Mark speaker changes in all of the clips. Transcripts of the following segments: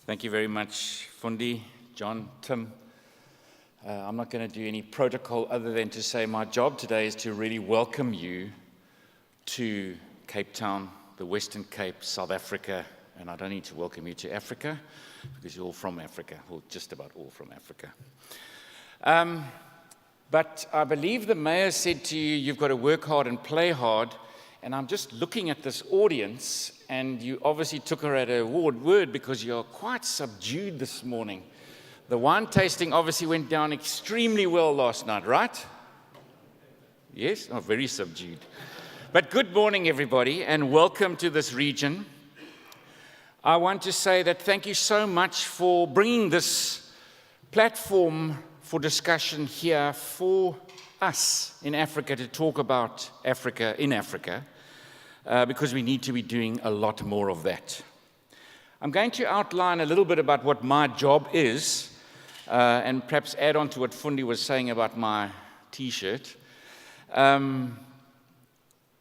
Speaker 1: Thank you very much, Winde, John, Tim. I'm not going to do any protocol other than to say my job today is to really welcome you to Cape Town, the Western Cape, South Africa, and I don't need to welcome you to Africa because you're all from Africa, or just about all from Africa. But I believe the mayor said to you, you've got to work hard and play hard, and I'm just looking at this audience, and you obviously took her at her word because you're quite subdued this morning. The wine tasting obviously went down extremely well last night, right? Yes? Oh, very subdued. But good morning, everybody, and welcome to this region. I want to say that thank you so much for bringing this platform for discussion here for us in Africa to talk about Africa in Africa, because we need to be doing a lot more of that. I'm going to outline a little bit about what my job is, and perhaps add on to what Winde was saying about my T-shirt. And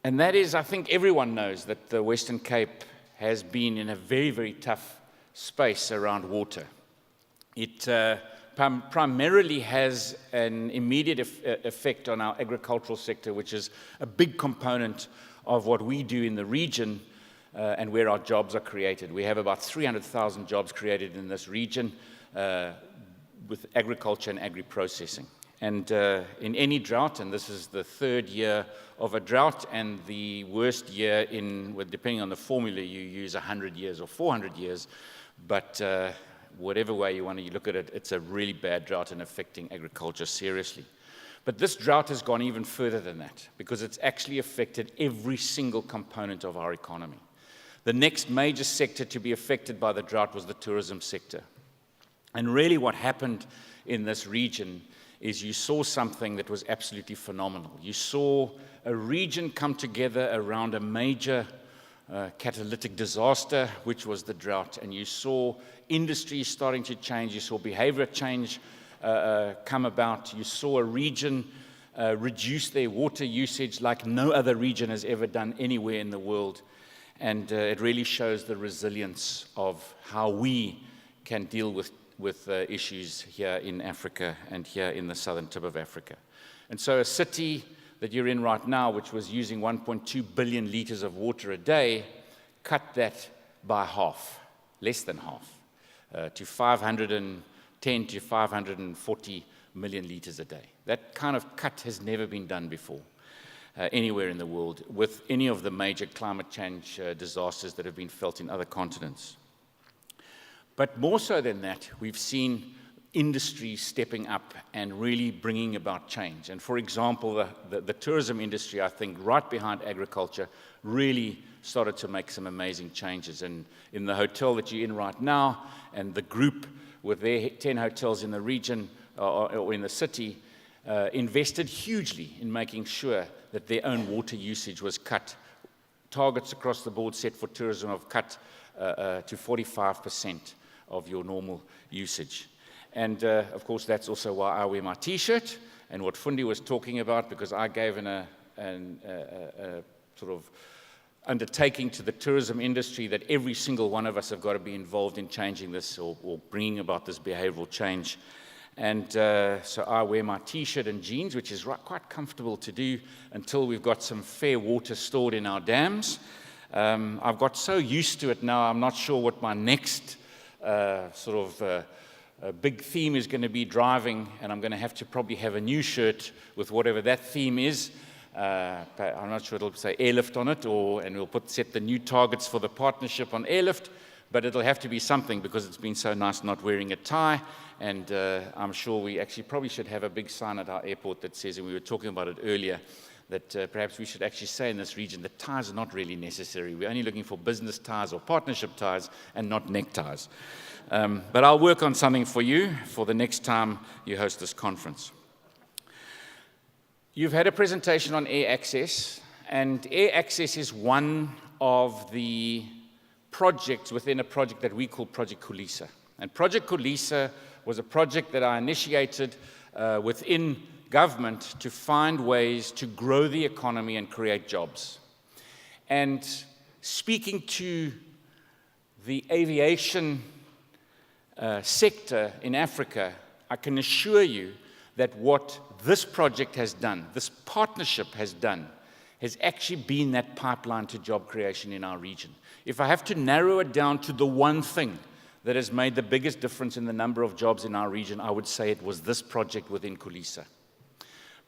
Speaker 1: that is, I think everyone knows that the Western Cape has been in a very, very tough space around water. It primarily has an immediate effect on our agricultural sector, which is a big component of what we do in the region and where our jobs are created. We have about 300,000 jobs created in this region with agriculture and agri-processing. And in any drought, and this is the third year of a drought, and the worst year well, depending on the formula you use, 100 years or 400 years, but whatever way you want to look at it, it's a really bad drought and affecting agriculture seriously. But this drought has gone even further than that because it's actually affected every single component of our economy. The next major sector to be affected by the drought was the tourism sector. And really what happened in this region is you saw something that was absolutely phenomenal. You saw a region come together around a major catalytic disaster, which was the drought, and you saw industry starting to change, you saw behavior change come about, you saw a region reduce their water usage like no other region has ever done anywhere in the world, and it really shows the resilience of how we can deal with issues here in Africa and here in the southern tip of Africa. And so a city that you're in right now, which was using 1.2 billion liters of water a day, cut that by half, less than half, to 510 to 540 million liters a day. That kind of cut has never been done before anywhere in the world with any of the major climate change disasters that have been felt in other continents. But more so than that, we've seen industry stepping up and really bringing about change. And for example, the tourism industry, I think, right behind agriculture, really started to make some amazing changes. And in the hotel that you're in right now, and the group with their 10 hotels in the region or in the city, invested hugely in making sure that their own water usage was cut. Targets across the board set for tourism have cut to 45% of your normal usage. And of course, that's also why I wear my T-shirt and what Winde was talking about, because I gave a sort of undertaking to the tourism industry that every single one of us have got to be involved in changing this or bringing about this behavioral change. And so I wear my T-shirt and jeans, which is quite comfortable to do until we've got some fair water stored in our dams. I've got so used to it now, I'm not sure what my next a big theme is going to be driving, and I'm going to have to probably have a new shirt with whatever that theme is. I'm not sure it'll say airlift on it, and we'll set the new targets for the partnership on airlift, but it'll have to be something because it's been so nice not wearing a tie, and I'm sure we actually probably should have a big sign at our airport that says, and we were talking about it earlier, that perhaps we should actually say in this region that ties are not really necessary. We're only looking for business ties or partnership ties and not neckties. But I'll work on something for you for the next time you host this conference. You've had a presentation on air access, and air access is one of the projects within a project that we call Project Khulisa. And Project Khulisa was a project that I initiated within government to find ways to grow the economy and create jobs. And speaking to the aviation sector in Africa, I can assure you that what this project has done, this partnership has done, has actually been that pipeline to job creation in our region. If I have to narrow it down to the one thing that has made the biggest difference in the number of jobs in our region, I would say it was this project within Khulisa.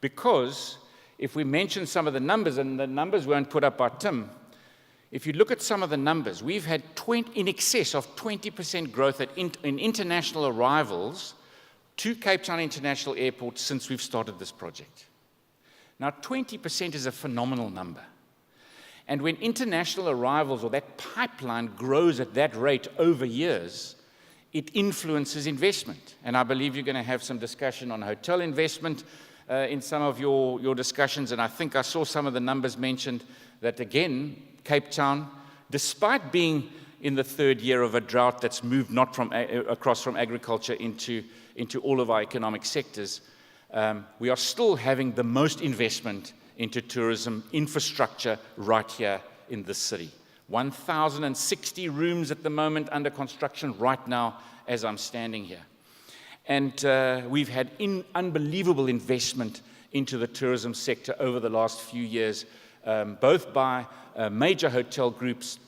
Speaker 1: Because if we mention some of the numbers, and the numbers weren't put up by Tim, if you look at some of the numbers, we've had in excess of 20% growth in international arrivals to Cape Town International Airport since we've started this project. Now, 20% is a phenomenal number. And when international arrivals or that pipeline grows at that rate over years, it influences investment. And I believe you're going to have some discussion on hotel investment in some of your discussions. And I think I saw some of the numbers mentioned that, again, Cape Town, despite being in the third year of a drought that's moved not from across from agriculture into all of our economic sectors, we are still having the most investment into tourism infrastructure right here in this city. 1,060 rooms at the moment under construction right now as I'm standing here. And we've had unbelievable investment into the tourism sector over the last few years, both by major hotel groups,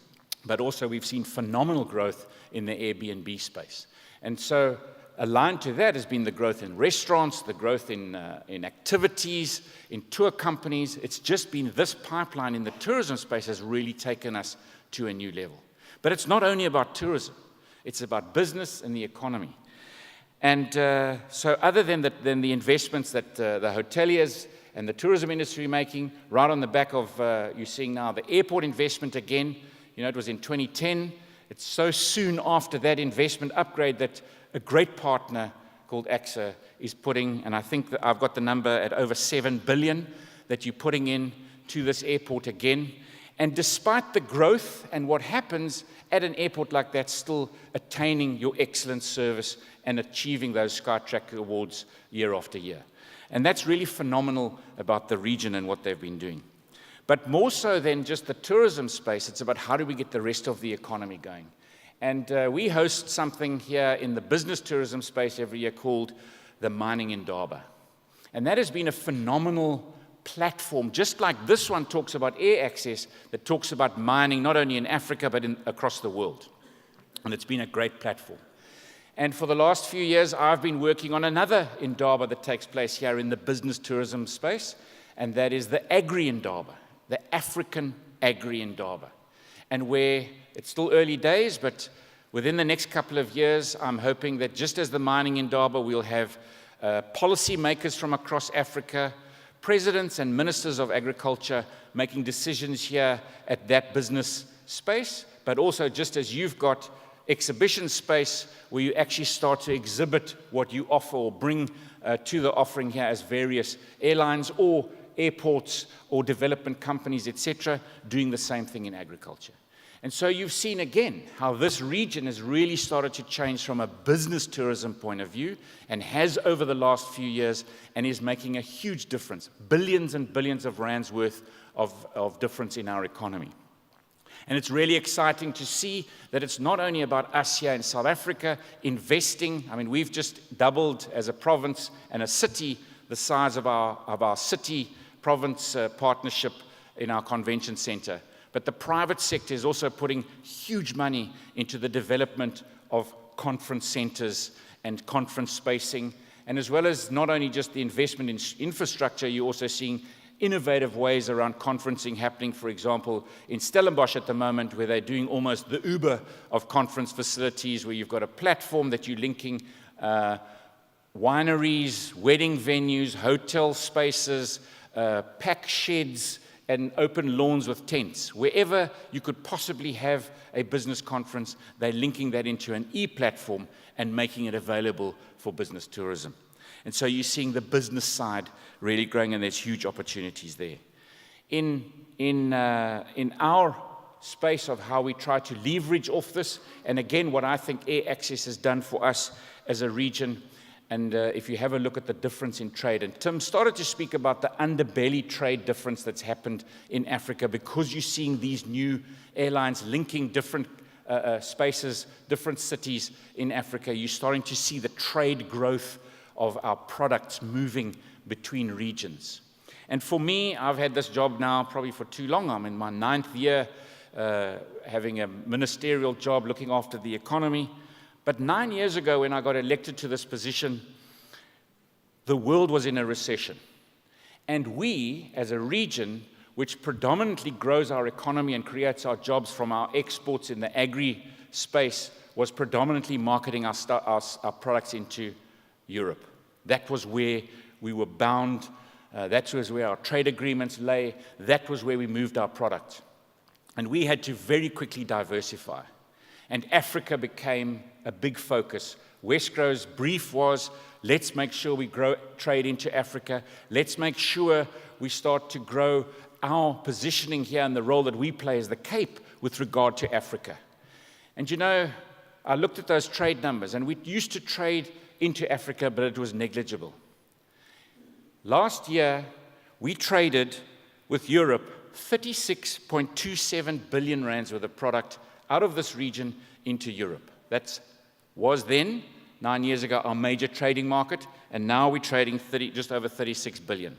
Speaker 1: but also we've seen phenomenal growth in the Airbnb space. And so aligned to that has been the growth in restaurants, the growth in activities, in tour companies. It's just been this pipeline in the tourism space has really taken us to a new level. But it's not only about tourism. It's about business and the economy. And so other than the investments that the hoteliers and the tourism industry are making, right on the back of, you're seeing now the airport investment again. You know, it was in 2010. It's so soon after that investment upgrade that a great partner called AXA is putting, and I think that I've got the number at over 7 billion that you're putting in to this airport again. And despite the growth and what happens at an airport like that, still attaining your excellent service and achieving those Skytrack awards year after year. And that's really phenomenal about the region and what they've been doing. But more so than just the tourism space, it's about how do we get the rest of the economy going. And we host something here in the business tourism space every year called the Mining Indaba. And that has been a phenomenal platform, just like this one talks about air access, that talks about mining not only in Africa but across the world. And it's been a great platform. And for the last few years, I've been working on another Indaba that takes place here in the business tourism space, and that is the Agri-Indaba, the African Agri-Indaba. And where it's still early days, but within the next couple of years, I'm hoping that just as the mining Indaba, we'll have policy makers from across Africa, presidents and ministers of agriculture making decisions here at that business space, but also just as you've got exhibition space where you actually start to exhibit what you offer or bring to the offering here as various airlines or airports or development companies, etc., doing the same thing in agriculture. And so you've seen again how this region has really started to change from a business tourism point of view and has over the last few years and is making a huge difference, billions and billions of rands worth of difference in our economy. And it's really exciting to see that it's not only about us here in South Africa investing. I mean, we've just doubled as a province and a city the size of our city-province partnership in our convention center. But the private sector is also putting huge money into the development of conference centers and conference spacing. And as well as not only just the investment in infrastructure, you're also seeing innovative ways around conferencing happening, for example, in Stellenbosch at the moment, where they're doing almost the Uber of conference facilities, where you've got a platform that you're linking wineries, wedding venues, hotel spaces, pack sheds, and open lawns with tents. Wherever you could possibly have a business conference, they're linking that into an e-platform and making it available for business tourism. And so you're seeing the business side really growing, and there's huge opportunities there. In our space of how we try to leverage off this, and again, what I think air access has done for us as a region, and if you have a look at the difference in trade, and Tim started to speak about the underbelly trade difference that's happened in Africa because you're seeing these new airlines linking different spaces, different cities in Africa, you're starting to see the trade growth of our products moving between regions. And for me, I've had this job now probably for too long. I'm in my 9th year, having a ministerial job looking after the economy. But 9 years ago, when I got elected to this position, the world was in a recession. And we, as a region, which predominantly grows our economy and creates our jobs from our exports in the agri space, was predominantly marketing our products into Europe. That was where we were bound. That was where our trade agreements lay. That was where we moved our product. And we had to very quickly diversify. And Africa became a big focus. Wesgro's brief was, let's make sure we grow trade into Africa. Let's make sure we start to grow our positioning here and the role that we play as the Cape with regard to Africa. And you know, I looked at those trade numbers, and we used to trade into Africa, but it was negligible. Last year, we traded with Europe 36.27 billion rands worth of product out of this region into Europe. That was then, 9 years ago, our major trading market, and now we're trading just over 36 billion.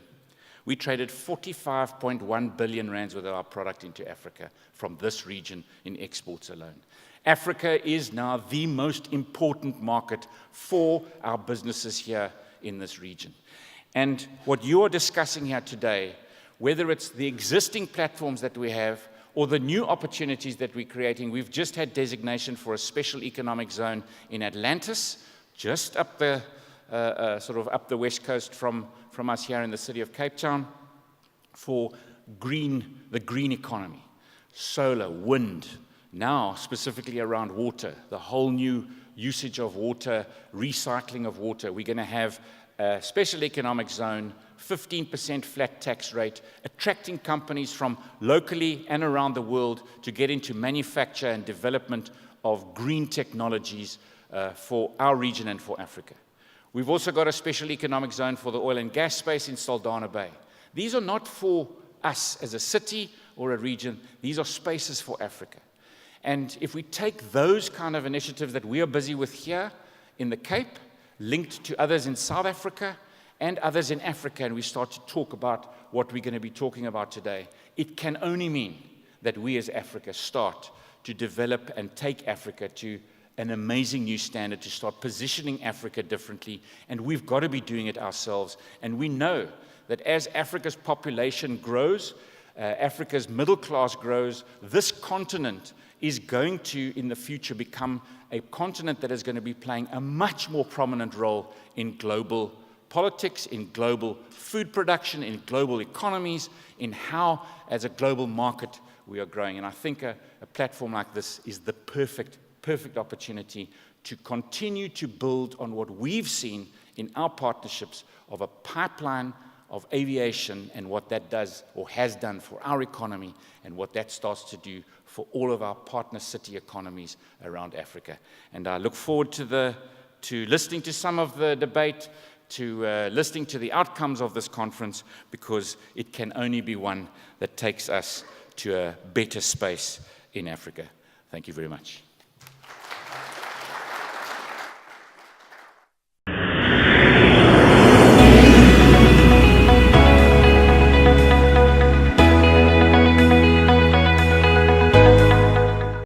Speaker 1: We traded 45.1 billion rands worth of our product into Africa from this region in exports alone. Africa is now the most important market for our businesses here in this region. And what you are discussing here today, whether it's the existing platforms that we have or the new opportunities that we're creating, we've just had designation for a special economic zone in Atlantis, just up the sort of up the west coast from us here in the city of Cape Town, for the green economy, solar, wind, now specifically around water, the whole new usage of water, recycling of water. We're going to have a special economic zone, 15% flat tax rate, attracting companies from locally and around the world to get into manufacture and development of green technologies for our region and for Africa. We've also got a special economic zone for the oil and gas space in Saldanha Bay. These are not for us as a city or a region. These are spaces for Africa. And if we take those kind of initiatives that we are busy with here in the Cape, linked to others in South Africa and others in Africa, and we start to talk about what we're going to be talking about today, it can only mean that we as Africa start to develop and take Africa to an amazing new standard, to start positioning Africa differently, and we've got to be doing it ourselves. And we know that as Africa's population grows, Africa's middle class grows, this continent is going to, in the future, become a continent that is going to be playing a much more prominent role in global politics, in global food production, in global economies, in how, as a global market, we are growing. And I think a platform like this is the perfect opportunity to continue to build on what we've seen in our partnerships of a pipeline of aviation and what that does or has done for our economy and what that starts to do for all of our partner city economies around Africa. And I look forward to listening to some of the debate, to listening to the outcomes of this conference, because it can only be one that takes us to a better space in Africa. Thank you very much.